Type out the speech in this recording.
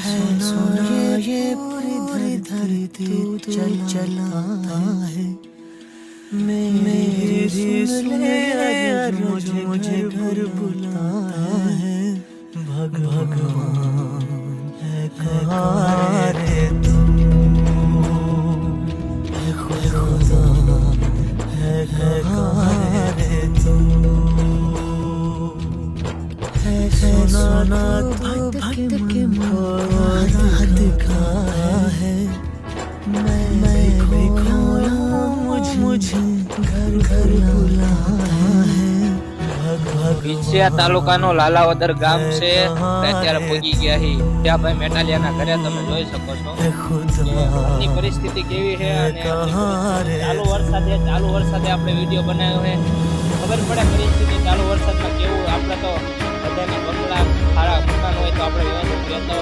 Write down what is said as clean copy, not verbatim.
है सुना ये पूरी धरती तू चला है। मेरी सुन ले आज मुझे घर बुला है। भगवान है कहाँ रे तू, है खुदा है कहाँ रे तू। है सुना तू भक्त के राह दिखा है। मैं भी खोया मुझे घर घर बुला है। વિછિયા તાલુકાનો લાલાવદર ગામ છે. અત્યારે પહોંચી ગયા હી ત્યાં ભાઈ મેટાલિયાના ઘરે. તમે જોઈ શકો છો ની પરિસ્થિતિ કેવી છે અને ચાલુ વરસાદે આપણે વિડીયો બનાવ્યો છે. ખબર પડે પરિસ્થિતિ ચાલુ વરસાદમાં કેવું. આપણે તો બધાને બંગલા ખાડા મકાન હોય તો આપણે વ્યવસ્થિત રહેતા